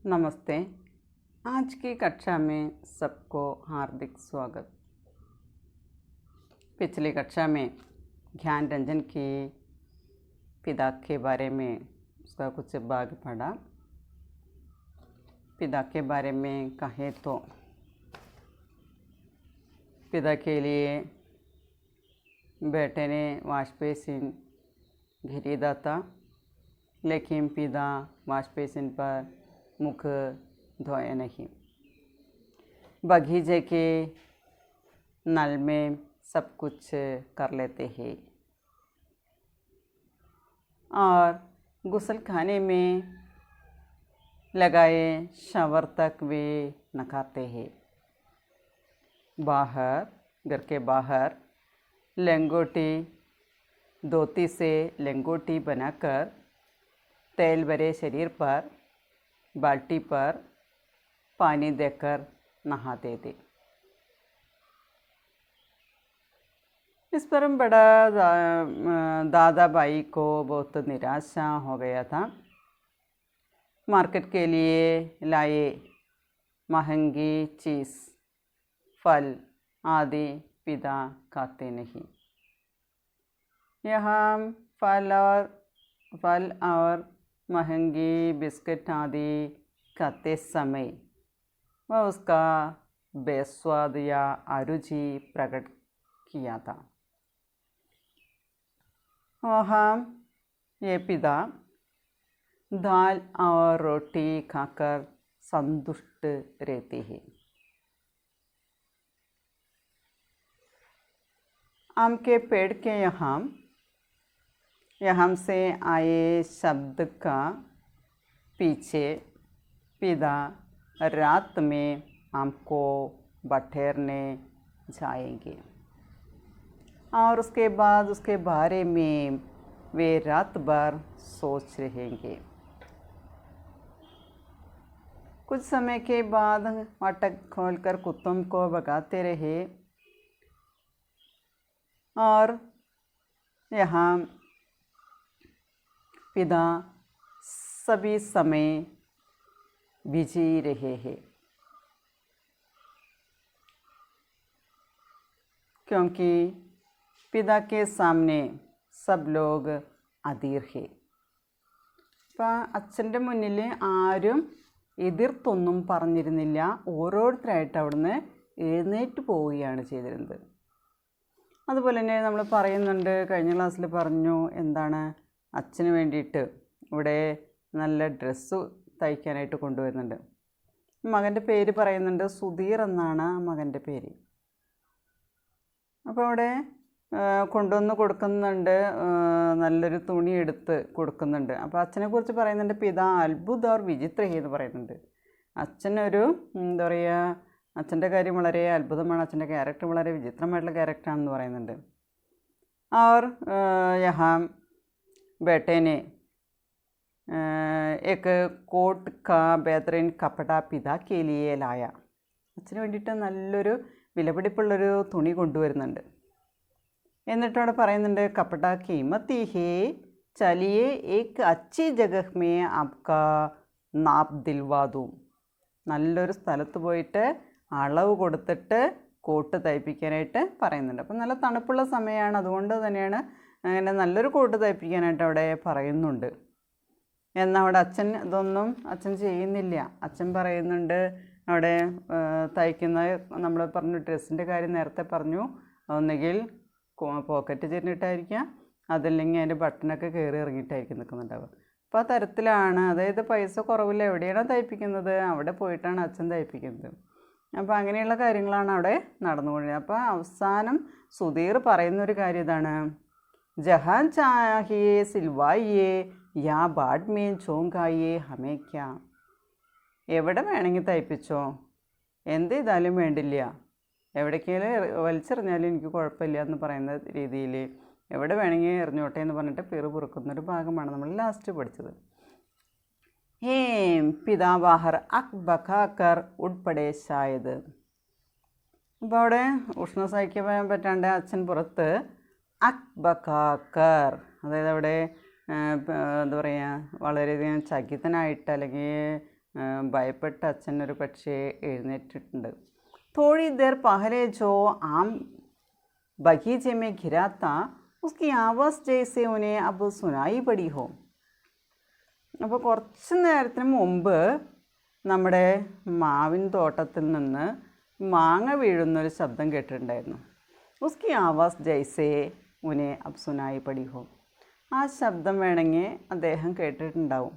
नमस्ते। आज की कक्षा में सबको हार्दिक स्वागत। पिछली कक्षा में ज्ञान रंजन की पिता के बारे में उसका कुछ भाग पढ़ा। पिता के बारे में कहें तो पिता के लिए बेटे ने वॉश बेसिन खरीदा था, लेकिन पिता वॉश बेसिन पर मुख धोए नहीं। बगीचे के नल में सब कुछ कर लेते हैं और गुसल खाने में लगाए शावर तक वे नहाते हैं। बाहर, घर के बाहर लंगोटी धोती से लंगोटी बनाकर तेल भरे शरीर पर बाल्टी पर पानी देकर नहाते थे। इस पर बड़ा दादा भाई को बहुत निराशा हो गया था। मार्केट के लिए लाए महंगी चीज़, फल आदि पिता खाते नहीं। यहाँ फल और महंगी बिस्किट आदि खाते समय वह उसका बेस्वाद या अरुचि प्रकट किया था। वहाँ ये पिता दाल और रोटी खाकर संतुष्ट रहते हैं। आम के पेड़ के यहाँ से आए शब्द का पीछे पिता रात में आम को बटेरने जाएंगे और उसके बाद उसके बारे में वे रात भर सोच रहेंगे। कुछ समय के बाद फाटक खोलकर कुत्तों को भगाते रहे और यहाँ पिता सभी समय बिजी रहे हैं, क्योंकि पिता के सामने सब लोग अधीर है। അച്ഛൻ്റെ മുന്നിൽ ആരും എതിർത്തൊന്നും പറഞ്ഞിരുന്നില്ല. ഓരോരുത്തരായിട്ട് അവിടുന്ന് എഴുന്നേറ്റ് പോവുകയാണ് ചെയ്തിരുന്നത്. അതുപോലെ തന്നെ നമ്മൾ പറയുന്നുണ്ട്, കഴിഞ്ഞ ക്ലാസ്സിൽ പറഞ്ഞു, എന്താണ് അച്ഛന് വേണ്ടിയിട്ട് ഇവിടെ നല്ല ഡ്രസ്സ് തയ്ക്കാനായിട്ട് കൊണ്ടുവരുന്നുണ്ട്. മകൻ്റെ പേര് പറയുന്നുണ്ട്, സുധീർ എന്നാണ് മകൻ്റെ പേര്. അപ്പോൾ അവിടെ കൊണ്ടുവന്ന് കൊടുക്കുന്നുണ്ട്, നല്ലൊരു തുണി എടുത്ത് കൊടുക്കുന്നുണ്ട്. അപ്പോൾ അച്ഛനെക്കുറിച്ച് പറയുന്നുണ്ട്, പിതാ അത്ഭുത ഓർ വിചിത്ര എന്ന് പറയുന്നുണ്ട്. അച്ഛനൊരു എന്താ പറയുക, അച്ഛൻ്റെ കാര്യം വളരെ അത്ഭുതമാണ്, അച്ഛൻ്റെ ക്യാരക്ടർ വളരെ വിചിത്രമായിട്ടുള്ള ക്യാരക്ടറാണെന്ന് പറയുന്നുണ്ട്. और यहाँ बेटे ने एक कोट का बेहतरीन कपड़ा पिता के लिए लाया. അച്ഛന് വേണ്ടിയിട്ട് നല്ലൊരു വിലപിടിപ്പുള്ളൊരു തുണി കൊണ്ടുവരുന്നുണ്ട്. എന്നിട്ട് അവിടെ പറയുന്നുണ്ട്, കപ്പട कीमती है, चलिए एक अच्छी जगह में आपका नाप दिलवा दूँ. നല്ലൊരു സ്ഥലത്ത് പോയിട്ട് അളവ് കൊടുത്തിട്ട് കോട്ട് തയ്പ്പിക്കാനായിട്ട് പറയുന്നുണ്ട്. അപ്പം നല്ല തണുപ്പുള്ള സമയമാണ്, അതുകൊണ്ട് തന്നെയാണ് അങ്ങനെ നല്ലൊരു കോട്ട് തയ്പ്പിക്കാനായിട്ട് അവിടെ പറയുന്നുണ്ട്. എന്നാൽ അവിടെ അച്ഛൻ ഇതൊന്നും അച്ഛൻ ചെയ്യുന്നില്ല. അച്ഛൻ പറയുന്നുണ്ട്, അവിടെ തയ്ക്കുന്ന നമ്മൾ പറഞ്ഞു ഡ്രസ്സിൻ്റെ കാര്യം നേരത്തെ പറഞ്ഞു, ഒന്നുകിൽ പോക്കറ്റ് ചെരിഞ്ഞിട്ടായിരിക്കാം, അതല്ലെങ്കിൽ അതിൻ്റെ ബട്ടണൊക്കെ കയറി ഇറങ്ങിയിട്ടായിരിക്കും നിൽക്കുന്നുണ്ടാവുക. അപ്പോൾ ആ തരത്തിലാണ്, അതായത് പൈസ കുറവില്ല, എവിടെയാണോ തയ്പ്പിക്കുന്നത് അവിടെ പോയിട്ടാണ് അച്ഛൻ തയ്പ്പിക്കുന്നത്. അപ്പോൾ അങ്ങനെയുള്ള കാര്യങ്ങളാണ് അവിടെ നടന്നുകൊണ്ടിരുന്നത്. അപ്പോൾ അവസാനം സുധീർ പറയുന്നൊരു കാര്യം ഇതാണ്, ജഹാൻ ചാഹിയെ സിൽവായിയെ യാ ബാഡ്മേൻ ചോങ്കായിയെ ഹമേക്ക. എവിടെ വേണമെങ്കിൽ തയ്പ്പിച്ചോ, എന്ത് ചെയ്താലും വേണ്ടില്ല, എവിടേക്കെങ്കിലും വലിച്ചെറിഞ്ഞാലും എനിക്ക് കുഴപ്പമില്ല എന്ന് പറയുന്ന രീതിയിൽ എവിടെ വേണമെങ്കിൽ എറിഞ്ഞോട്ടെ എന്ന് പറഞ്ഞിട്ട് പിറുപിറുക്കുന്നൊരു ഭാഗമാണ് നമ്മൾ ലാസ്റ്റ് പഠിച്ചത്. പിതാ ബാഹർ അക് ബഖാക്കർ ഉൾപ്പെടെ ഷായത്. അപ്പോൾ അവിടെ ഉഷ്ണം സഹിക്കാൻ പറ്റാണ്ട് അച്ഛൻ പുറത്ത് അക് ബഖാക്കർ, അതായത് അവിടെ എന്താ പറയുക, വളരെയധികം ചകിതനായിട്ട് അല്ലെങ്കിൽ ഭയപ്പെട്ട അച്ഛൻ ഒരു പക്ഷേ എഴുന്നേറ്റിട്ടുണ്ട്. थोड़ी देर पहले जो आम बगीचे में घिरा था उसकी आवाज़ जैसे उन्हें अब सुनाई पड़ी हो. അപ്പോൾ കുറച്ച് നേരത്തിന് മുമ്പ് നമ്മുടെ മാവിൻ തോട്ടത്തിൽ നിന്ന് മാങ്ങ വീഴുന്നൊരു ശബ്ദം കേട്ടിട്ടുണ്ടായിരുന്നു. ഉസ്കി ആവാസ് ജൈസേ ഉനെ അബ് സുനായി പടി ഹോ. ആ ശബ്ദം വേണമെങ്കിൽ അദ്ദേഹം കേട്ടിട്ടുണ്ടാവും.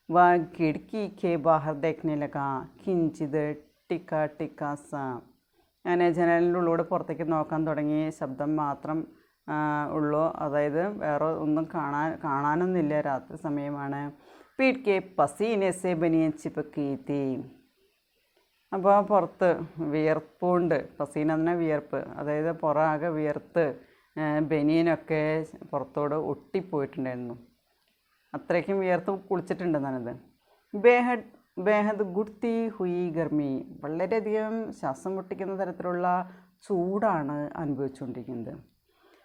വ ഖിഡ്കി കെ ബാഹർ ദേഖ്നെ ലഗാ കിഞ്ചിത് ടിക്ക ടിക്ക സ. അങ്ങനെ ജനലിൻ്റെ ഉള്ളിലൂടെ പുറത്തേക്ക് നോക്കാൻ തുടങ്ങി. ശബ്ദം മാത്രം ഉള്ളൂ, അതായത് വേറെ ഒന്നും കാണാനൊന്നുമില്ല. രാത്രി സമയമാണ്. പീട്ട് കെ പസീനെ സെ ബനിയെ ചിപ്പക്കി തീ. അപ്പോൾ പുറത്ത് വിയർപ്പുണ്ട്. പസീന എന്ന വിയർപ്പ്, അതായത് പുറമാകെ വിയർത്ത് ബനിയനൊക്കെ പുറത്തോട് ഒട്ടിപ്പോയിട്ടുണ്ടായിരുന്നു. അത്രയ്ക്കും വിയർത്ത് കുളിച്ചിട്ടുണ്ടെന്നാണിത്. ബേഹദ് ബേഹദ് ഗുഡ്തി ഹുയി ഗർമി. വളരെയധികം ശ്വാസം മുട്ടിക്കുന്ന തരത്തിലുള്ള ചൂടാണ് അനുഭവിച്ചുകൊണ്ടിരിക്കുന്നത്.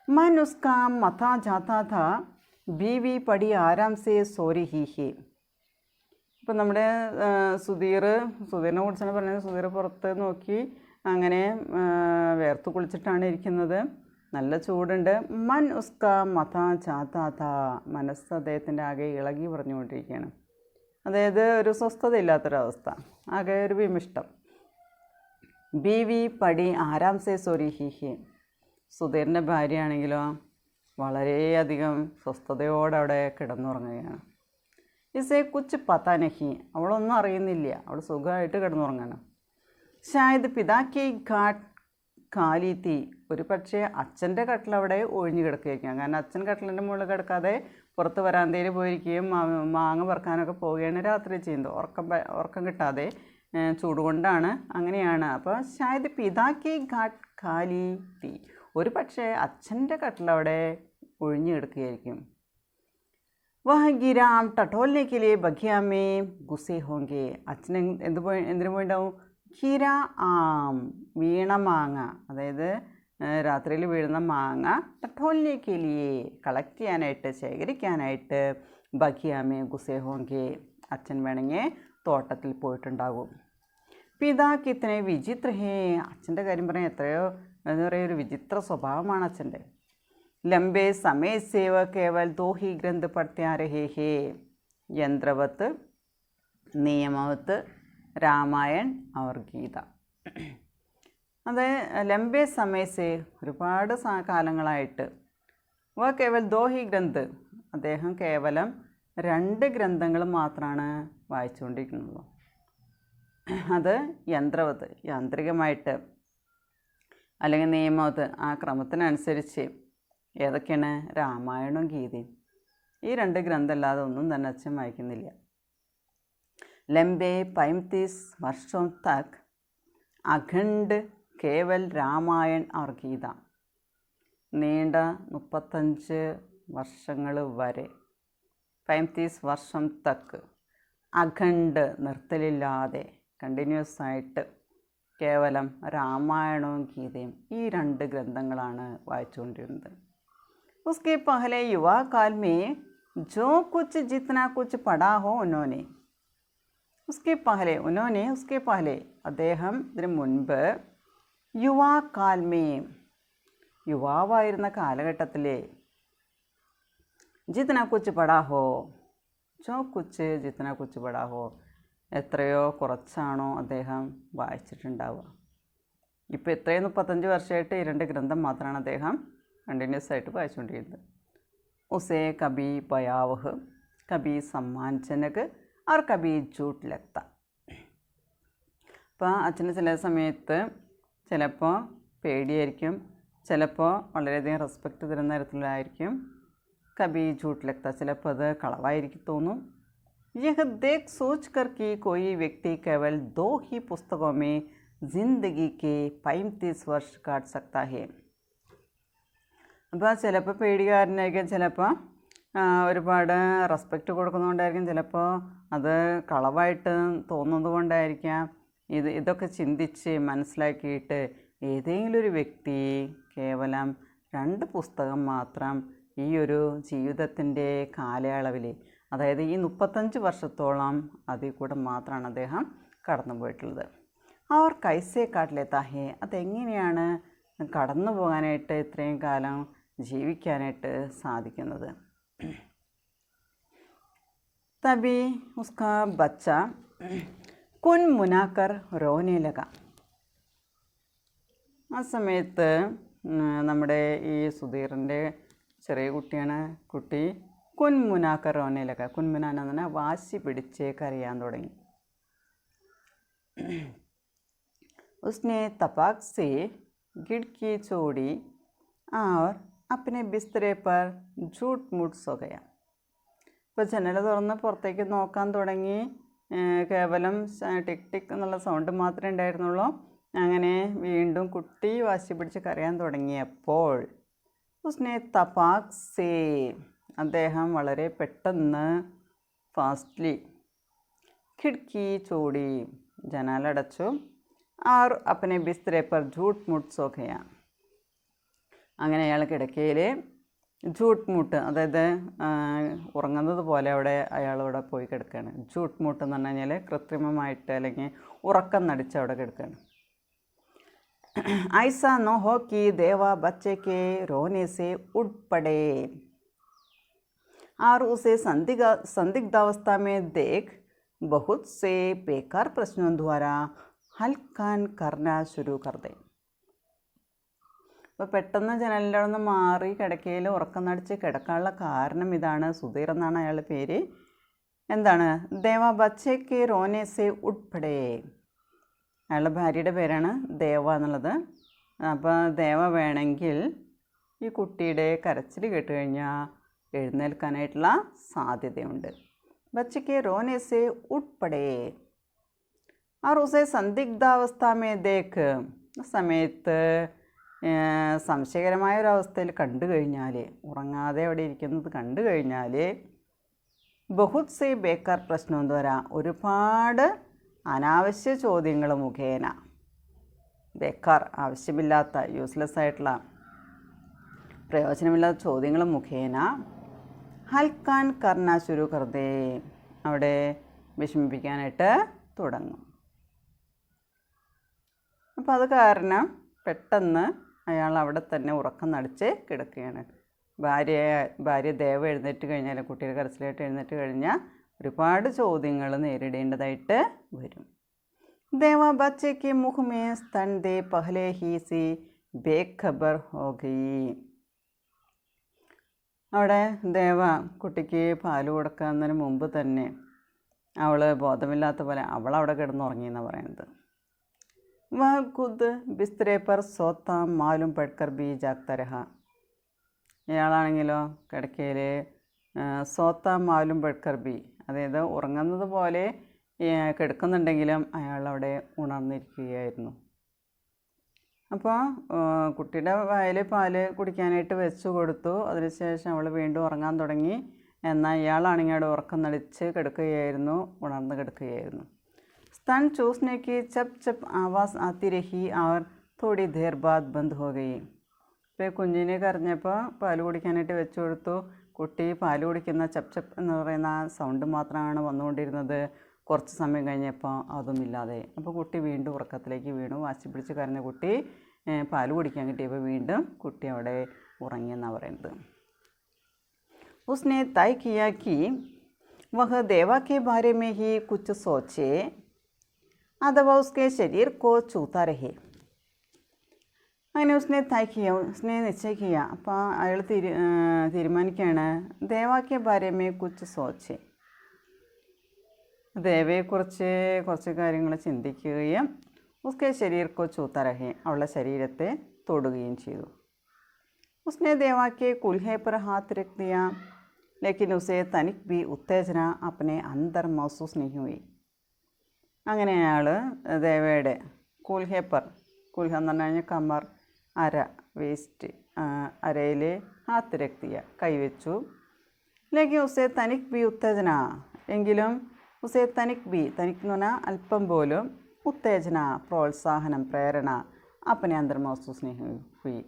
മൻ ഉസ്കാ മഥാ ജാതാ ഥാ ബീവി പടി ആരാം സേ സോരി ഹി ഹി. ഇപ്പം നമ്മുടെ സുധീറിനെ കുറിച്ചാണ് പറയുന്നത്. സുധീർ പുറത്ത് നോക്കി അങ്ങനെ വേർത്ത് കുളിച്ചിട്ടാണ് ഇരിക്കുന്നത്. നല്ല ചൂടുണ്ട്. മൻ ഉസ്കാ മഥാ ജാതാ ഥാ. മനസ്സ് അദ്ദേഹത്തിൻ്റെ ആകെ ഇളകി പറഞ്ഞുകൊണ്ടിരിക്കുകയാണ്. അതായത് ഒരു സ്വസ്ഥതയില്ലാത്തൊരവസ്ഥ, ആകെ ഒരു വിമിഷ്ടം. ബീവി പടി ആരാം സേ സോരി ഹി ഹി. സുധീറിൻ്റെ ഭാര്യയാണെങ്കിലോ വളരെയധികം സ്വസ്ഥതയോടെ അവിടെ കിടന്നുറങ്ങുകയാണ്. ഇസേ കുച്ച് പത്താ നഹി. അവളൊന്നും അറിയുന്നില്ല, അവൾ സുഖമായിട്ട് കിടന്നുറങ്ങണം. ഷായത് പിതാക്കി ഘാട്ട് കാലി തീ. ഒരു പക്ഷേ അച്ഛൻ്റെ കട്ടിലവിടെ ഒഴിഞ്ഞു കിടക്കുകയായിരിക്കാം. കാരണം അച്ഛൻ കട്ടിലിൻ്റെ മുകളിൽ കിടക്കാതെ പുറത്ത് വരാന്തയിൽ പോയിരിക്കുകയും മാങ്ങ പറക്കാനൊക്കെ പോവുകയാണ് രാത്രി ചെയ്യുന്നത്. ഉറക്കം കിട്ടാതെ ചൂട് കൊണ്ടാണ്, അങ്ങനെയാണ്. അപ്പോൾ ഷായത് പിതാക്കി ഘാട്ട് കാലി തീ. ഒരു പക്ഷേ അച്ഛൻ്റെ കട്ടിലവിടെ ഒഴിഞ്ഞു കിടക്കുകയായിരിക്കും. വഹ് ഗിരാം ടട്ടോലിനേക്കിലെ ബഖിയാമേ ഗുസേ ഹോങ്കെ. അച്ഛൻ എന്തിനു പോയിണ്ടാവും? ഖീര ആം, വീണ മാങ്ങ, അതായത് രാത്രിയിൽ വീഴുന്ന മാങ്ങ ടട്ടോലിനേക്കിലിയെ കളക്ട് ചെയ്യാനായിട്ട്, ശേഖരിക്കാനായിട്ട് ബഖിയാമേ ഗുസേ ഹോങ്കെ. അച്ഛൻ വേണമെങ്കിൽ തോട്ടത്തിൽ പോയിട്ടുണ്ടാകും. പിതാക്ക് ഇത്രയും വിചിത്ര ഹേ. അച്ഛൻ്റെ കാര്യം പറയാൻ എത്രയോ എന്താ പറയുക, ഒരു വിചിത്ര സ്വഭാവമാണ് അച്ഛൻ്റെ. ലംബേ സമയ സേവ കേവൽ ദോ ഹി ഗ്രന്ഥ പഠ്ത്യാ രഹേ ഹേ. യന്ത്രവത്ത്, നിയമവത്ത്, രാമായൺ അവർ ഗീത. അത് ലംബേ സമയസേ ഒരുപാട് കാലങ്ങളായിട്ട്. വ കേവൽ ദോ ഹി ഗ്രന്ഥ്. അദ്ദേഹം കേവലം 2 ഗ്രന്ഥങ്ങൾ മാത്രമാണ് വായിച്ചുകൊണ്ടിരിക്കുന്നുള്ളൂ. അത് യന്ത്രവത്ത്, യാന്ത്രികമായിട്ട്, അല്ലെങ്കിൽ നിയമവത്ത്, ആ ക്രമത്തിനനുസരിച്ച്. ഏതൊക്കെയാണ്? രാമായണവും ഗീതയും. ഈ 2 ഗ്രന്ഥമല്ലാതെ ഒന്നും തന്നെ അച്ഛൻ വായിക്കുന്നില്ല. ലംബേ 35 വർഷം തക് അഖണ്ഡ് കേവൽ രാമായൺ और ഗീത. നീണ്ട 35 വർഷങ്ങൾ വരെ, 35 വർഷം തക്ക്, അഖണ്ഡ് നിർത്തലില്ലാതെ, കണ്ടിന്യൂസ് ആയിട്ട് കേവലം രാമായണവും ഗീതയും, ഈ 2 ഗ്രന്ഥങ്ങളാണ് വായിച്ചുകൊണ്ടിരുന്നത്. उसके पहले युवा काल में जो कुछ जितना कुछ पढ़ा हो उन्होंने. उसके पहले അദ്ദേഹം ഇതിന് മുൻപ് യുവാക്കാൽ മേ, യുവാവായിരുന്ന കാലഘട്ടത്തിൽ, ജിത്ന കുച്ച് പടാ ഹോ, ജോ കുച്ച് ജിത്ന കുച്ച് പടാ ഹോ, എത്രയോ കുറച്ചാണോ അദ്ദേഹം വായിച്ചിട്ടുണ്ടാവുക. ഇപ്പോൾ ഇത്രയും 35 വർഷമായിട്ട് ഈ 2 ഗ്രന്ഥം മാത്രമാണ് അദ്ദേഹം കണ്ടിന്യൂസ് ആയിട്ട് വായിച്ചുകൊണ്ടിരിക്കുന്നത്. ഉസേ കബി ഭയാവഹ്, കബി സമ്മാൻജനക്, और कभी झूठ लगता. അപ്പോൾ അച്ഛന് ചില സമയത്ത് ചിലപ്പോൾ പേടിയായിരിക്കും, ചിലപ്പോൾ വളരെയധികം റെസ്പെക്റ്റ് തരുന്ന തരത്തിലായിരിക്കും. കബി झूठ लगता, ചിലപ്പോൾ അത് കളവായിരിക്കും തോന്നും. यह देख सोच कर कि कोई व्यक्ति केवल 2 ही पुस्तकों में जिंदगी के 35 वर्ष काट सकता है. അപ്പോൾ ചിലപ്പോൾ പേടികാരനായിരിക്കും, ചിലപ്പോൾ ഒരുപാട് റെസ്പെക്റ്റ് കൊടുക്കുന്നതുകൊണ്ടായിരിക്കും, ചിലപ്പോൾ അത് കളവായിട്ട് തോന്നുന്നത് കൊണ്ടായിരിക്കാം. ഇതൊക്കെ ചിന്തിച്ച് മനസ്സിലാക്കിയിട്ട് ഏതെങ്കിലും ഒരു വ്യക്തി കേവലം 2 പുസ്തകം മാത്രം ഈ ഒരു ജീവിതത്തിൻ്റെ കാലയളവിൽ, അതായത് ഈ 35 വർഷത്തോളം അതിൽ കൂടെ മാത്രമാണ് അദ്ദേഹം കടന്നു പോയിട്ടുള്ളത്. അവർ കൈസേ കാട്ടിലെത്താഹേ, അതെങ്ങനെയാണ് കടന്നു പോകാനായിട്ട് ഇത്രയും കാലം ജീവിക്കാനായിട്ട് സാധിക്കുന്നത്? തബി ഉസ്കാ ബച്ച കുൻ മുനാക്കർ റോനെ ലഗ. ആ സമയത്ത് നമ്മുടെ ഈ സുധീറിൻ്റെ ചെറിയ കുട്ടിയാണ്. കുട്ടി കുൻമുനാക്കർ റോനെ ലഗ. കുൻമുന എന്ന് പറഞ്ഞാൽ വാശി പിടിച്ച് കരയാൻ തുടങ്ങി. उसने तपाक से खिड़की छोड़ी और अपने बिस्तरे पर झूठ मूठ सो गया. ഇപ്പോൾ ജനൽ തുറന്ന് പുറത്തേക്ക് നോക്കാൻ തുടങ്ങി. കേവലം ടിക് ടിക് എന്നുള്ള സൗണ്ട് മാത്രമേ ഉണ്ടായിരുന്നുള്ളൂ. അങ്ങനെ വീണ്ടും കുട്ടി വാശി പിടിച്ച് കരയാൻ തുടങ്ങിയപ്പോൾ ഉസ്നെ തപാക് സേ, അദ്ദേഹം വളരെ പെട്ടെന്ന് ഫാസ്റ്റ്ലി ഖിഡ്കി ചോടി, ജനാലടച്ചു. ആർ അപ്പനെ ബിസ്തരെ പർ झूठ मूठ सो गया. അങ്ങനെ അയാൾ കിടക്കയിൽ झूठ मूठ, അതായത് ഉറങ്ങുന്നത് പോലെ അയാളവിടെ പോയി കിടക്കുകയാണ്. झूठ मूठ എന്ന് പറഞ്ഞു കഴിഞ്ഞാൽ കൃത്രിമമായിട്ട് അല്ലെങ്കിൽ ഉറക്കം നടിച്ച് അവിടെ കിടക്കുകയാണ്. ऐसा न हो कि देवा बच्चे के रोने से उठ पड़े और उसे संदिग्धावस्था में देख बहुत से बेकार प्रश्नों द्वारा हल्कान करना शुरू कर दे. അപ്പോൾ പെട്ടെന്ന് ജനലിൻ്റെ അവിടെ നിന്ന് മാറി കിടക്കയിൽ ഉറക്കം നടിച്ച് കിടക്കാനുള്ള കാരണം ഇതാണ്. സുധീർ എന്നാണ് അയാളുടെ പേര്. എന്താണ്? ദേവ ബച്ചയ്ക്ക് റോനേസെ ഉൾപ്പെടെ. അയാളുടെ ഭാര്യയുടെ പേരാണ് ദേവ എന്നുള്ളത്. അപ്പോൾ ദേവ വേണമെങ്കിൽ ഈ കുട്ടിയുടെ കരച്ചിൽ കേട്ട് കഴിഞ്ഞാൽ എഴുന്നേൽക്കാനായിട്ടുള്ള സാധ്യതയുണ്ട്. ബച്ചയ്ക്ക് റോനേസെ ഉൾപ്പെടെ और उसे संदिग्धावस्था में देख, സമയത്ത് സംശയകരമായ ഒരവസ്ഥയിൽ കണ്ടു കഴിഞ്ഞാൽ, ഉറങ്ങാതെ അവിടെ ഇരിക്കുന്നത് കണ്ടു കഴിഞ്ഞാൽ ബഹുത് സേ ബേക്കാർ പ്രശ്നം എന്ന് പറയാം, ഒരുപാട് അനാവശ്യ ചോദ്യങ്ങൾ മുഖേന, ബേക്കാർ ആവശ്യമില്ലാത്ത യൂസ്ലെസ് ആയിട്ടുള്ള പ്രയോജനമില്ലാത്ത ചോദ്യങ്ങൾ മുഖേന ഹൽക്കാൻ കർണ ശുരു കർദേ, അവിടെ വിഷമിപ്പിക്കാനായിട്ട് തുടങ്ങും. അപ്പോൾ അത് കാരണം പെട്ടെന്ന് അയാൾ അവിടെ തന്നെ ഉറക്കം നടിച്ച് കിടക്കുകയാണ്. ഭാര്യ ദേവ എഴുന്നേറ്റ് കഴിഞ്ഞാൽ, കുട്ടിയുടെ കരച്ചിലായിട്ട് എഴുന്നേറ്റ് കഴിഞ്ഞാൽ ഒരുപാട് ചോദ്യങ്ങൾ നേരിടേണ്ടതായിട്ട് വരും. ദേവ ബച്ചയ്ക്ക് മുഖ് മേ സ്തൻ ദേ പഹലെ ഹി സി ബേഖബർ ഹോ ഗയി. അവിടെ ദേവ കുട്ടിക്ക് പാല് കൊടുക്കുന്നതിന് മുമ്പ് തന്നെ അവൾ ബോധമില്ലാത്ത പോലെ അവളവിടെ കിടന്നുറങ്ങിയെന്നാണ് പറയുന്നത്. वह खुद बिस्तरे पर सोता मालूम पड़कर भी जागता रहा. ഇയാളാണെങ്കിലോ കിടക്കയിൽ സോത്ത മാലും പഡ്കർ ബി, അതായത് ഉറങ്ങുന്നത് പോലെ കിടക്കുന്നുണ്ടെങ്കിലും അയാളവിടെ ഉണർന്നിരിക്കുകയായിരുന്നു. അപ്പോൾ കുട്ടിയുടെ വായിൽ പാല് കുടിക്കാനായിട്ട് വെച്ചു കൊടുത്തു. അതിനുശേഷം അവൾ വീണ്ടും ഉറങ്ങാൻ തുടങ്ങി. എന്നാൽ ഇയാളാണെങ്കിൽ അവിടെ ഉറക്കം നടിച്ച് കിടക്കുകയായിരുന്നു, ഉണർന്ന് കിടക്കുകയായിരുന്നു. स्तन चूसने की चप चप आवाज़ आती रही और थोड़ी देर बाद बंद हो गई. ഇപ്പോൾ കുഞ്ഞിനെ കരഞ്ഞപ്പോൾ പാല് കുടിക്കാനായിട്ട് വെച്ചു കൊടുത്തു. കുട്ടി പാല് കുടിക്കുന്ന ചപ്പ് ചപ്പ് എന്ന് പറയുന്ന സൗണ്ട് മാത്രമാണ് വന്നുകൊണ്ടിരുന്നത്. കുറച്ച് സമയം കഴിഞ്ഞപ്പോൾ അതുമില്ലാതെ. അപ്പോൾ കുട്ടി വീണ്ടും ഉറക്കത്തിലേക്ക് വീണു. വാശി പിടിച്ച് കരഞ്ഞ കുട്ടി പാല് കുടിക്കാൻ കിട്ടിയപ്പോൾ വീണ്ടും കുട്ടി അവിടെ ഉറങ്ങിയെന്നാണ് പറയുന്നത്. उसने तय किया कि वह देवा के बारे में ही कुछ सोचे अथवा उसके शरीर को छूता रहे. അങ്ങനെ ഉസ്നെ തയ് കിയ, ഉസ്നെ നിശ്ചയ കിയ. അപ്പോൾ അയാൾ തീരുമാനിക്കുകയാണ് ദേവാക്കിയ ഭാര്യമേ കുച്ച് സോച്ച്, ദേവയെക്കുറിച്ച് കുറച്ച് കാര്യങ്ങൾ ചിന്തിക്കുകയും ഉസ്കെ ശരീരക്കോ ചൂത്ത രഹേ, അവളുടെ ശരീരത്തെ തൊടുകയും ചെയ്തു. ഉസ്നെ ദേവാക്കിയ കുൽഹെ പർ ഹാത്ത് രഖ് ദിയ ലേക്കിൻ ഉസേ തനിക് ബി ഉത്തേജന അപ്പനെ അന്തർ മഹസൂസ് നഹീ ഹുയി. അങ്ങനെ അയാൾ ദേവയുടെ കൂൽഹേപ്പർ, കൂൽഹ എന്ന് പറഞ്ഞു കഴിഞ്ഞാൽ കമർ, അര, വേസ്റ്റ്, അരയിൽ ഹാത്ത് രക്തിയ കൈവച്ചു. ലേക്കിൻ ഉസേ തനിക് ബി ഉത്തേജന, എങ്കിലും ഉസേ തനിക് ബി, തനിക് എന്ന് പറഞ്ഞാൽ അല്പം പോലും, ഉത്തേജന പ്രോത്സാഹനം, പ്രേരണ, അപ്പനെ അന്തർ മഹസൂസ് നഹീ ഹുയി.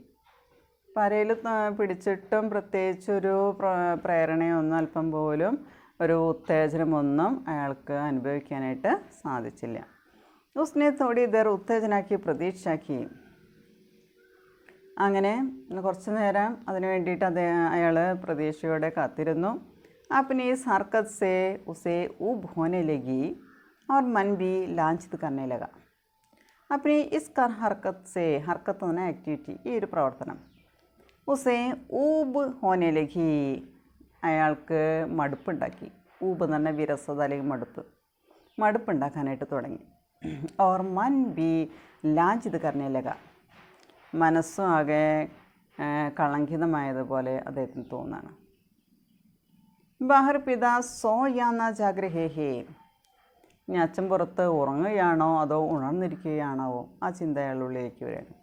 പരയിൽ പിടിച്ചിട്ടും പ്രത്യേകിച്ചൊരു പ്രേരണയൊന്നും അല്പം പോലും ഒരു ഉത്തേജനമൊന്നും അയാൾക്ക് അനുഭവിക്കാനായിട്ട് സാധിച്ചില്ല. ഉസ്നെ തോടി ഇതർ ഉത്തേജനാക്കി പ്രതീക്ഷയാക്കി. അങ്ങനെ കുറച്ച് നേരം അതിനു വേണ്ടിയിട്ട് അയാൾ പ്രതീക്ഷയോടെ കാത്തിരുന്നു. अपनी इस हरकत से उसे ऊब होने लगी और मन भी लांछित करने लगा. अपनी इस हरकत से, हरकत होना एक्टिविटी, ഈ ഒരു പ്രവർത്തനം, ഉസേ ഊബ് ഹോനെ ലഗി, അയാൾക്ക് മടുപ്പുണ്ടാക്കി. ഊബ് എന്ന് പറഞ്ഞാൽ വിരസത അല്ലെങ്കിൽ മടുപ്പുണ്ടാക്കാനായിട്ട് തുടങ്ങി. ഓർ മൻ ബി ലാഞ്ചിത് കർണേ ലഗ, മനസ്സും ആകെ കളങ്കിതമായതുപോലെ അദ്ദേഹത്തിന് തോന്നാണ്. ബാഹർ പിതാ സോ യാന ജാഗ്രഹേ ഹേ, ഇനി അച്ഛൻ പുറത്ത് ഉറങ്ങുകയാണോ അതോ ഉണർന്നിരിക്കുകയാണോ, ആ ചിന്ത അയാളുള്ളിലേക്ക് വരികയാണ്.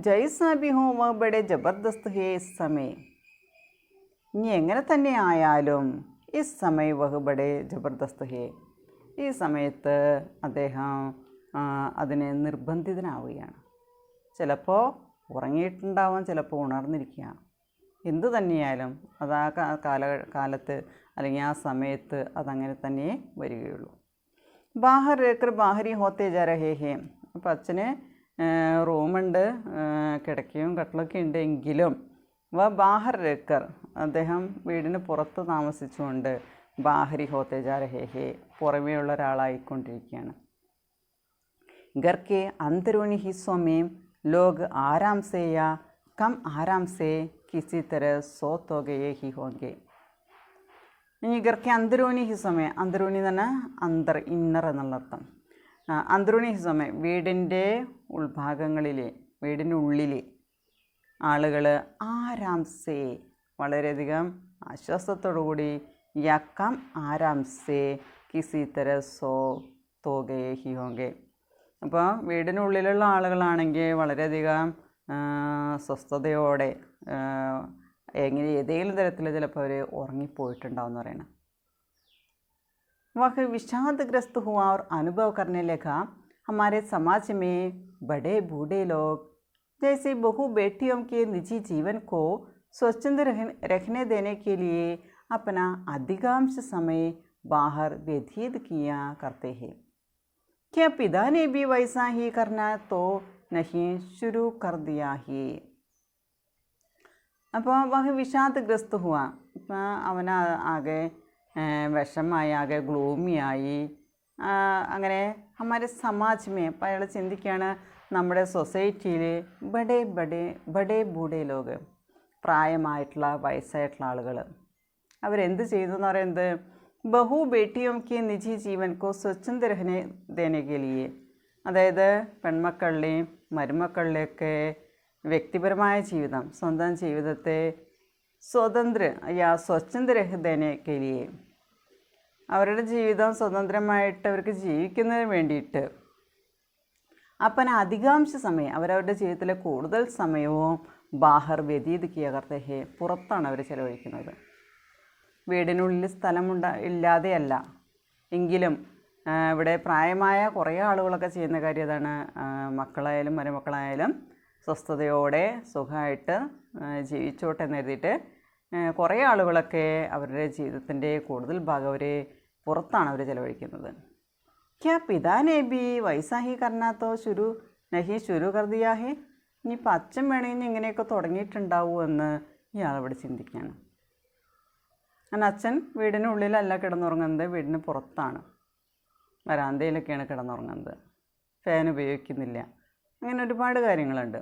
ജൈസാ ബി ഹോ വ ബഡെ ജബർദസ്ത് ഹേ ഇസ് സമയം, ഇനി എങ്ങനെ തന്നെ ആയാലും ഇസ് സമയം വഹ് ബഡെ ജബർദസ്ത് ഹേ, ഈ സമയത്ത് അദ്ദേഹം അതിനെ നിർബന്ധിതനാവുകയാണ്. ചിലപ്പോൾ ഉറങ്ങിയിട്ടുണ്ടാവാം, ചിലപ്പോൾ ഉണർന്നിരിക്കുകയാണ്. എന്തു തന്നെയായാലും അത് ആ കാലത്ത് അല്ലെങ്കിൽ ആ സമയത്ത് അതങ്ങനെ തന്നെ വരികയുള്ളൂ. ബാഹർ രേക്കർ ബാഹരി ഹോത്തേ ജാ രഹേ ഹേ, അപ്പോൾ അച്ഛന് റൂമുണ്ട്, കിടക്കയും കട്ടിലൊക്കെ ഉണ്ട്, എങ്കിലും ബാഹർ രേക്കർ, അദ്ദേഹം വീടിന് പുറത്ത് താമസിച്ചുകൊണ്ട് ബാഹരി ഹോത്തേ ജാ രഹേ ഹേ, പുറമേ ഉള്ള ഒരാളായിക്കൊണ്ടിരിക്കുകയാണ്. घर के अंदरूनी हिस्सों में लोग आराम से या कम आराम से किसी तरह सो तो गए ही होंगे. ഇനി घर के अंदरूनी हिस्सों में, अंदरूनी എന്ന് പറഞ്ഞാൽ ഇന്നർ എന്നുള്ള അർത്ഥം. अंदरूनी हिस्सों में, വീടിൻ്റെ ഉൾഭാഗങ്ങളിൽ, വീടിനുള്ളിൽ ആളുകൾ ആരാം സേ, വളരെയധികം ആശ്വാസത്തോടുകൂടി, യാ കം ആരാം സേ കിസി തര സോ തോ ഗയേ ഹി ഹോങ്കെ, അപ്പോൾ വീടിനുള്ളിലുള്ള ആളുകളാണെങ്കിൽ വളരെയധികം സ്വസ്ഥതയോടെ ഏതെങ്കിലും തരത്തിൽ ചിലപ്പോൾ അവർ ഉറങ്ങിപ്പോയിട്ടുണ്ടാവും എന്ന് പറയണം. वह विषादग्रस्त हुआ और अनुभव करने लगा, हमारे समाज में बड़े बूढ़े लोग जैसे बहू बेटियों के निजी जीवन को स्वच्छंद रखने देने के लिए अपना अधिकांश समय बाहर व्यतीत किया करते हैं. क्या पिता ने भी वैसा ही करना तो नहीं शुरू कर दिया ही. അപ്പോൾ വഹ് വിഷാദഗ്രസ്ത് ഹുവ, ഇപ്പം അവൻ ആകെ വിഷമായി, ആകെ ഗ്ലൂമിയായി. അങ്ങനെ ഹമാരെ സമാജമേ, അപ്പോൾ അയാൾ ചിന്തിക്കുകയാണ്, നമ്മുടെ സൊസൈറ്റിയിൽ ബഡേ ബൂഡേ ലോക്, പ്രായമായിട്ടുള്ള വയസ്സായിട്ടുള്ള ആളുകൾ അവരെന്ത് ചെയ്തു എന്ന് പറയുന്നത്, ബഹു ബേട്ടിയും കെ നിജി ജീവൻ കോ സ്വച്ഛന്ത രഹനെ ദേനെ കെ ലിയെ, അതായത് പെൺമക്കളുടെയും മരുമക്കളുടെയൊക്കെ വ്യക്തിപരമായ ജീവിതം, സ്വന്തം ജീവിതത്തെ സ്വച്ഛന്ത രഹദേനെ കെ ലിയെ, അവരുടെ ജീവിതം സ്വതന്ത്രമായിട്ട് അവർക്ക് ജീവിക്കുന്നതിന് വേണ്ടിയിട്ട് അപ്പം അധികാംശ സമയം, അവരവരുടെ ജീവിതത്തിലെ കൂടുതൽ സമയവും ബാഹർ വ്യതീത് കിയ കർത്തേ ഹേ, പുറത്താണ് അവർ ചിലവഴിക്കുന്നത്. വീടിനുള്ളിൽ ഇല്ലാതെയല്ല, എങ്കിലും ഇവിടെ പ്രായമായ കുറേ ആളുകളൊക്കെ ചെയ്യുന്ന കാര്യം അതാണ്. മക്കളായാലും മരുമക്കളായാലും സ്വസ്ഥതയോടെ സുഖമായിട്ട് ജീവിച്ചോട്ടെ എന്ന് എഴുതിയിട്ട് കുറേ ആളുകളൊക്കെ അവരുടെ ജീവിതത്തിൻ്റെ കൂടുതൽ ഭാഗം അവർ പുറത്താണ് അവർ ചിലവഴിക്കുന്നത്. ക്യാ പിതാനെ ബി വൈസാഹി കർണാത്തോ ശുരു കർദിയാ ഹേ, ഇനിയിപ്പോൾ അച്ഛൻ വേണമെങ്കിൽ ഇങ്ങനെയൊക്കെ തുടങ്ങിയിട്ടുണ്ടാവുമെന്ന് ഇയാളവിടെ ചിന്തിക്കുകയാണ്. അങ്ങനെ അച്ഛൻ വീടിനുള്ളിലല്ല കിടന്നുറങ്ങുന്നത്, വീടിന് പുറത്താണ്, വരാന്തയിലൊക്കെയാണ് കിടന്നുറങ്ങുന്നത്, ഫാൻ ഉപയോഗിക്കുന്നില്ല, അങ്ങനെ ഒരുപാട് കാര്യങ്ങളുണ്ട്.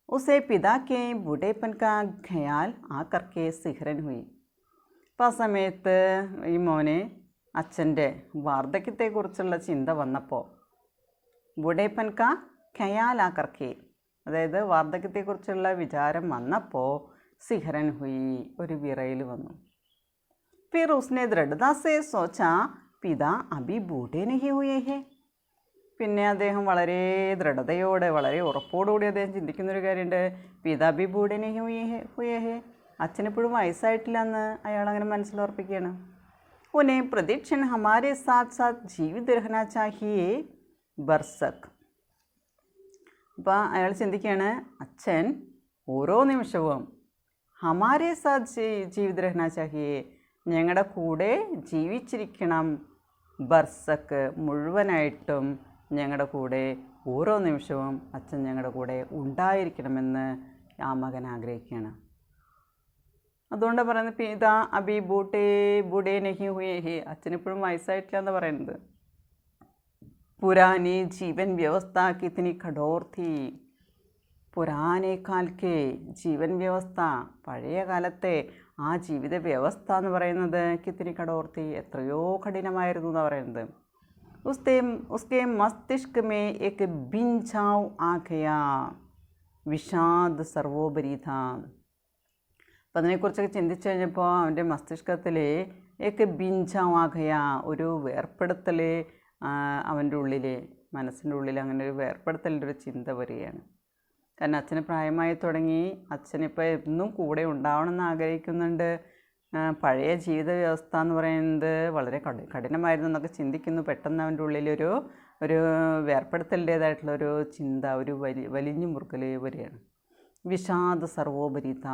ഉസേ പിതാ കെ ബുഡേപ്പൻ കാ ഖയാൽ ആകർ കെ സിഹ്റൻ ഹുയി. അപ്പം ആ സമയത്ത് ഈ മോനെ അച്ഛൻ്റെ വാർദ്ധക്യത്തെക്കുറിച്ചുള്ള ചിന്ത വന്നപ്പോൾ, ബുഡേപ്പൻ കാ ഖയാൽ ആകർ കെ, അതായത് വാർദ്ധക്യത്തെക്കുറിച്ചുള്ള വിചാരം വന്നപ്പോൾ സിഹ്റൻ ഹുയി, ഒരു വിറയിൽ വന്നു. फिर उसने दृढ़ता से सोचा पिता अभी बूढ़े नहीं हुए हैं. പിന്നെ അദ്ദേഹം വളരെ ദൃഢതയോടെ, വളരെ ഉറപ്പോടുകൂടി അദ്ദേഹം ചിന്തിക്കുന്നൊരു കാര്യമുണ്ട്, പിതാബി ബൂഢനെ ഹുയേ ഹേ, അച്ഛനെപ്പോഴും വയസ്സായിട്ടില്ല എന്ന് അയാളങ്ങനെ മനസ്സിലുറപ്പിക്കുകയാണ്. ഉന്നെ പ്രതീക്ഷൻ ഹമാരെ സാത്ത് സാത്ത് ജീവിത് രഹനാ ചാഹിയേ ബർസക്. അപ്പോൾ അയാൾ ചിന്തിക്കുകയാണ്, അച്ഛൻ ഓരോ നിമിഷവും ഹമാരെ സാത്ത് ജീവിത് രഹനാ ചാഹിയേ, ഞങ്ങളുടെ കൂടെ ജീവിച്ചിരിക്കണം, ബർസക്ക് മുഴുവനായിട്ടും ഞങ്ങളുടെ കൂടെ ഓരോ നിമിഷവും അച്ഛൻ ഞങ്ങളുടെ കൂടെ ഉണ്ടായിരിക്കണമെന്ന് ആ മകൻ ആഗ്രഹിക്കുകയാണ്. അതുകൊണ്ട് പറയുന്നത് പിതാ അബി ബൂട്ടേ നഹി ഹുയേ ഹേ, അച്ഛനിപ്പോഴും വയസ്സായിട്ടില്ല എന്ന് പറയുന്നത്. പുരാനി ജീവൻ വ്യവസ്ഥ കിത്തനി കഠോർ തീ, പുരാനെ കാൽക്കെ ജീവൻ വ്യവസ്ഥ, പഴയ കാലത്തെ ആ ജീവിത വ്യവസ്ഥ എന്ന് പറയുന്നത് കിത്തനി കഠോർ തീ, എത്രയോ കഠിനമായിരുന്നു എന്ന് പറയുന്നത്. उसके मस्तिष्क में एक बिंझाव आ गया, विषाद सर्वोपरि था. അപ്പം അതിനെക്കുറിച്ചൊക്കെ ചിന്തിച്ചു കഴിഞ്ഞപ്പോൾ അവൻ്റെ മസ്തിഷ്കത്തിൽ ഏക്ക് ബിഞ്ചാവാകയ, ഒരു വേർപ്പെടുത്തൽ അവൻ്റെ ഉള്ളിൽ, മനസ്സിൻ്റെ ഉള്ളിൽ അങ്ങനെ ഒരു വേർപ്പെടുത്തലിൻ്റെ ഒരു ചിന്ത വരികയാണ്. കാരണം അച്ഛന് പ്രായമായി തുടങ്ങി, അച്ഛനിപ്പോൾ എന്നും കൂടെ ഉണ്ടാവണമെന്ന് ആഗ്രഹിക്കുന്നുണ്ട്. പഴയ ജീവിത വ്യവസ്ഥ എന്ന് പറയുന്നത് വളരെ കഠിനമായിരുന്നു എന്നൊക്കെ ചിന്തിക്കുന്നു. പെട്ടെന്ന് അവൻ്റെ ഉള്ളിലൊരു വേർപ്പെടുത്തലിൻ്റേതായിട്ടുള്ളൊരു ചിന്ത, ഒരു വലിഞ്ഞു മുറുക്കൽ വരികയാണ്. വിഷാദ സർവോപരിത,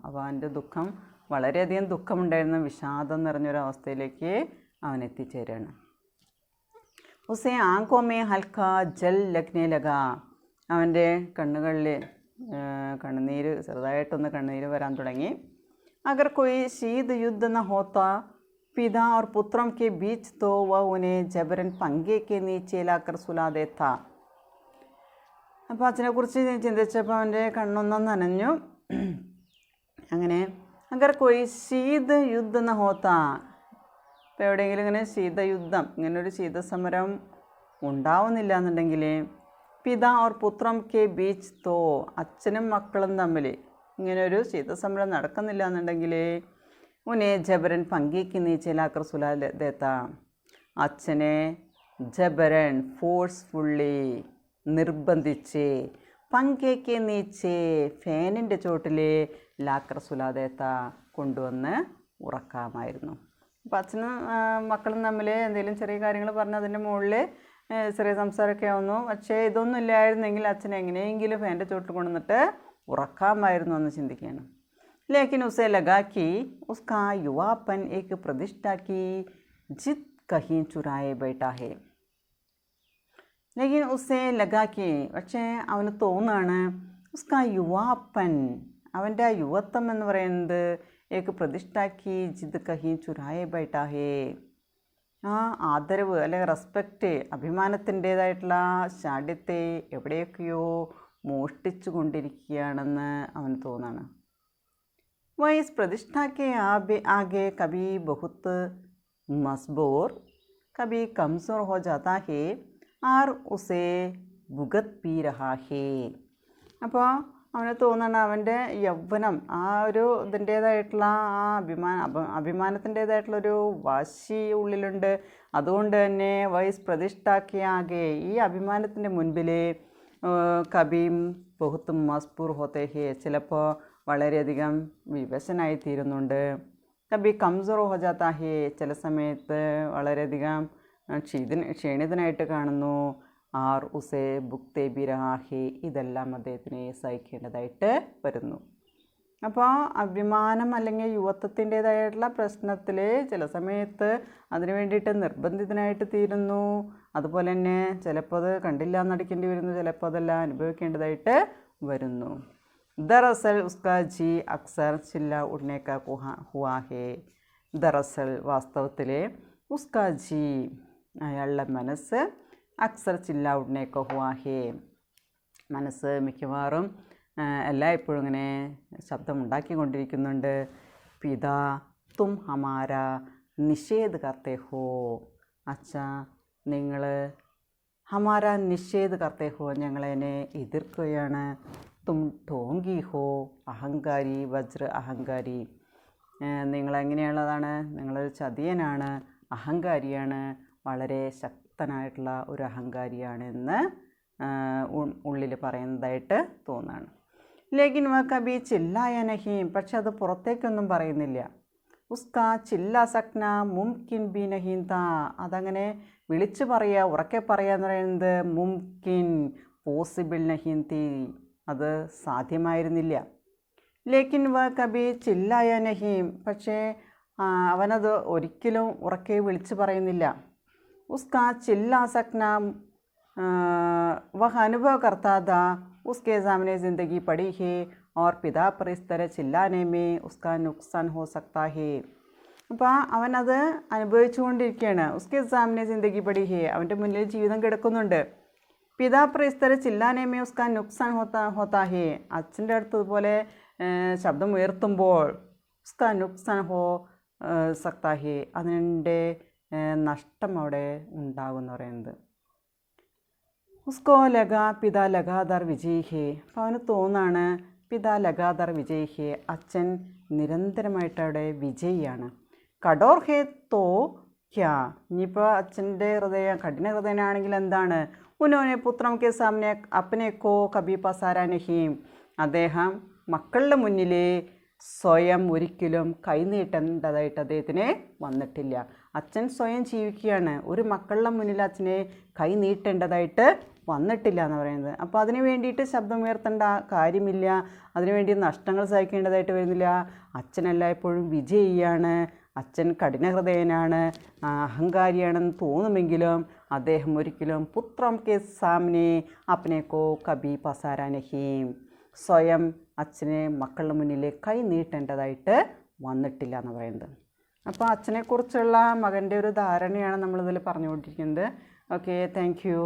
അപ്പോൾ അവൻ്റെ ദുഃഖം, വളരെയധികം ദുഃഖമുണ്ടായിരുന്ന വിഷാദം നിറഞ്ഞൊരവസ്ഥയിലേക്ക് അവൻ എത്തിച്ചേരുകയാണ്. ഉസേ ആങ്കോമേ ഹൽക്ക ജൽ ലഗ്നേ ലഗ, അവൻ്റെ കണ്ണുകളിൽ കണ്ണുനീര്, ചെറുതായിട്ടൊന്ന് കണ്ണുനീര് വരാൻ തുടങ്ങി. अगर कोई शीत युद्ध न होता पिता और पुत्रों के बीच, तो वह उन्हें जबरन पंगे के नीचे लाकर सुला देता. അപ്പോൾ അച്ഛനെക്കുറിച്ച് ചിന്തിച്ചപ്പോൾ അവൻ്റെ കണ്ണൊന്നും നനഞ്ഞു. അങ്ങനെ അഗർ കോയി ശീത യുദ്ധം ന ഹോത്ത, ഇപ്പോൾ എവിടെയെങ്കിലും ഇങ്ങനെ ശീതയുദ്ധം, ഇങ്ങനൊരു ശീതസമരം ഉണ്ടാവുന്നില്ല എന്നുണ്ടെങ്കിൽ, പിതാ ഓർ പുത്രം കെ ബീച്ച്, തോ അച്ഛനും മക്കളും തമ്മിൽ ഇങ്ങനൊരു ശീതസമരം നടക്കുന്നില്ല എന്നുണ്ടെങ്കിൽ, ഉനെ ജബരൻ പങ്കിക്ക് നീച്ചലാക്കർ സുലാ ദേത്ത, അച്ഛനെ ജബരൻ ഫോഴ്സ്ഫുള്ളി നിർബന്ധിച്ച്, പങ്കേക്ക് നീച്ചേ ഫാനിൻ്റെ ചോട്ടിൽ ലാക്കർ സുലാദേത്ത കൊണ്ടുവന്ന് ഉറക്കാമായിരുന്നു. അപ്പോൾ അച്ഛനും മക്കളും തമ്മിൽ എന്തെങ്കിലും ചെറിയ കാര്യങ്ങൾ പറഞ്ഞ് അതിൻ്റെ മുകളിൽ ചെറിയ സംസാരമൊക്കെ ആവുന്നു. പക്ഷേ ഇതൊന്നും ഇല്ലായിരുന്നെങ്കിൽ അച്ഛൻ എങ്ങനെയെങ്കിലും ഫാനിൻ്റെ ചോട്ടിൽ കൊണ്ടുവന്നിട്ട് ഉറക്കാമായിരുന്നു എന്ന് ചിന്തിക്കുകയാണ്. ലേക്കിൻ ഉസേ ലഗാക്കി ഉസ്കാ യുവാപ്പൻ ഏക്ക് പ്രതിഷ്ഠാക്കി ജിത് കഹീം ചുരായെ ബൈഠാ ഹേ. ലേക്കിൻ ഉസേ ലഗാക്കി, പക്ഷേ അവന് തോന്നുകയാണ്, ഉസ്കാ യുവാപ്പൻ, അവൻ്റെ ആ യുവത്വം എന്ന് പറയുന്നത് ഏക്ക് പ്രതിഷ്ഠാക്കി ജിത് കഹീം ചുരായെ ബൈഠാ ഹേ, ആ ആദരവ് അല്ലെങ്കിൽ റെസ്പെക്റ്റ്, അഭിമാനത്തിൻ്റേതായിട്ടുള്ള ശാഠ്യത്തെ എവിടെയൊക്കെയോ മോഷ്ടിച്ചു കൊണ്ടിരിക്കുകയാണെന്ന് അവന് തോന്നാണ്. वह इस प्रतिष्ठा के आगे कभी बहुत मजबूर, कभी कमज़ोर हो जाता है और उसे भुगत भी रहा है. അപ്പോൾ അവന് തോന്നണം, അവൻ്റെ യൗവനം ആ ഒരു ഇതിൻ്റേതായിട്ടുള്ള ആ അഭിമാനത്തിൻ്റേതായിട്ടുള്ളൊരു വാശി ഉള്ളിലുണ്ട്. അതുകൊണ്ട് തന്നെ വൈസ് പ്രതിഷ്ഠാക്കിയാകെ ഈ അഭിമാനത്തിൻ്റെ മുൻപിൽ കബീം ബഹുത്ത് മസ്ബൂർ ഹോത്തേ ഹേ, ചിലപ്പോൾ വളരെയധികം വിവശനായിത്തീരുന്നുണ്ട്. കബി കംസോർ ഹോ ജാത്താ ഹേ, ചില സമയത്ത് വളരെയധികം ക്ഷീണിതനായിട്ട് കാണുന്നു. ആർ ഉസേ ബുക്തേ ബി രഹാ ഹേ, ഇതെല്ലാം അദ്ദേഹത്തിന് സഹിക്കേണ്ടതായിട്ട് വരുന്നു. അപ്പോൾ അഭിമാനം അല്ലെങ്കിൽ യുവത്വത്തിൻ്റേതായിട്ടുള്ള പ്രശ്നത്തിൽ ചില സമയത്ത് അതിനു വേണ്ടിയിട്ട് നിർബന്ധിതനായിട്ട് തീരുന്നു. അതുപോലെ തന്നെ ചിലപ്പോൾ അത് കണ്ടില്ല എന്നടിക്കേണ്ടി വരുന്നു, ചിലപ്പോൾ അതെല്ലാം അനുഭവിക്കേണ്ടതായിട്ട് വരുന്നു. ദറസൽ ഉസ്കാ ജി അക്സർ ചില്ല ഉടനേക്ക ഹുവാ ഹേ. ദറസൽ വാസ്തവത്തിൽ ഉസ്കാ ജി അയാളുടെ മനസ്സ് അക്സർ ചില്ല ഉടനേക്ക ഹുവാ ഹേ, മനസ്സ് മിക്കവാറും എല്ലായ്പ്പോഴും ഇങ്ങനെ ശബ്ദമുണ്ടാക്കിക്കൊണ്ടിരിക്കുന്നുണ്ട്. പിതാ തും ഹമാര നിഷേധ് കർത്തേ ഹോ, അച്ഛാ നിങ്ങൾ ഹമാര നിഷേധ് കർത്തേ ഹോ, ഞങ്ങളതിനെ എതിർക്കുകയാണ്. തും ഠോങ്കി ഹോ അഹങ്കാരി വജ്ര അഹങ്കാരി, നിങ്ങളെങ്ങനെയുള്ളതാണ്, നിങ്ങളൊരു ചതിയനാണ്, അഹങ്കാരിയാണ്, വളരെ ശക്തനായിട്ടുള്ള ഒരു അഹങ്കാരിയാണെന്ന് ഉള്ളിൽ പറയുന്നതായിട്ട് തോന്നുകയാണ്. ലേക്കിൻ വ കബി ചില്ലായ നഹീം, പക്ഷെ അത് പുറത്തേക്കൊന്നും പറയുന്നില്ല. ഉസ്കാ ചില്ല സക്ന മുംകിൻ ബി നഹീം താ, അതങ്ങനെ വിളിച്ചു പറയുക, ഉറക്കെ പറയുക എന്ന് പറയുന്നത് മുംകിൻ, പോസിബിൾ നഹീം തീ, അത് സാധ്യമായിരുന്നില്ല. ലേക്കിൻ വ കബി ചില്ലായ നഹീം, പക്ഷേ അവനത് ഒരിക്കലും ഉറക്കെ വിളിച്ചു പറയുന്നില്ല. ഉസ്കാ ചില്ലാ സക്ന വഹ അനുഭവ करता था उसके सामने ज़िंदगी पड़ी है और पिता पर इस तरह चिल्लाने में उसका नुकसान हो सकता है. അപ്പോൾ അവനത് അനുഭവിച്ചു കൊണ്ടിരിക്കുകയാണ്. ഉസ്കെ സാമനെ ജിന്ദഗി പടി ഹേ, അവൻ്റെ മുന്നിൽ ജീവിതം കിടക്കുന്നുണ്ട്. പിതാ पर इस तरह चिल्लाने में उसका नुकसान होता है, അച്ഛൻ്റെ അടുത്ത് ഇതുപോലെ ശബ്ദം ഉയർത്തുമ്പോൾ ഉസ്കാ നുക്സാൻ ഹോ സക്താ ഹേ, അതിൻ്റെ നഷ്ടം അവിടെ ഉണ്ടാകും എന്ന് പറയുന്നത്. ഉസ്കോ ലഗാ പിതാ ലഗാതാർ വിജയ് ഹേ, അപ്പോൾ അവന് തോന്നാണ് പിതാ ലഗാതാർ വിജയ് ഹേ, അച്ഛൻ നിരന്തരമായിട്ട് അവിടെ വിജയിയാണ്. കടോർ ഹേ തോ ക്യാ, ഇനിയിപ്പോൾ അച്ഛൻ്റെ ഹൃദയം കഠിന ഹൃദയനാണെങ്കിൽ എന്താണ്, ഉനോനെ പുത്രം കെ സാമനെ അപ്പനെ കോ കബി പസാര നഹീം, അദ്ദേഹം മക്കളുടെ മുന്നിൽ സ്വയം ഒരിക്കലും കൈനീട്ടേണ്ടതായിട്ട് അദ്ദേഹത്തിന് വന്നിട്ടില്ല. അച്ഛൻ സ്വയം ജീവിക്കുകയാണ്, ഒരു മക്കളുടെ മുന്നിൽ അച്ഛനെ കൈ നീട്ടേണ്ടതായിട്ട് വന്നിട്ടില്ല എന്ന് പറയുന്നത്. അപ്പോൾ അതിന് വേണ്ടിയിട്ട് ശബ്ദം ഉയർത്തേണ്ട കാര്യമില്ല, അതിനുവേണ്ടി നഷ്ടങ്ങൾ സഹിക്കേണ്ടതായിട്ട് വരുന്നില്ല. അച്ഛനെല്ലായ്പ്പോഴും വിജയിയാണ്, അച്ഛൻ കഠിനഹൃദയനാണ്, അഹങ്കാരിയാണെന്ന് തോന്നുമെങ്കിലും അദ്ദേഹം ഒരിക്കലും പുത്രം കെ സാമനെ അപ്പനെ കോ കബി പസാര നഹീം, സ്വയം അച്ഛനെ മക്കളുടെ മുന്നിൽ കൈ നീട്ടേണ്ടതായിട്ട് വന്നിട്ടില്ല എന്ന് പറയുന്നത്. അപ്പോൾ അച്ഛനെക്കുറിച്ചുള്ള മകൻ്റെ ഒരു ധാരണയാണ് നമ്മളിതിൽ പറഞ്ഞുകൊണ്ടിരിക്കുന്നത്. Okay, thank you.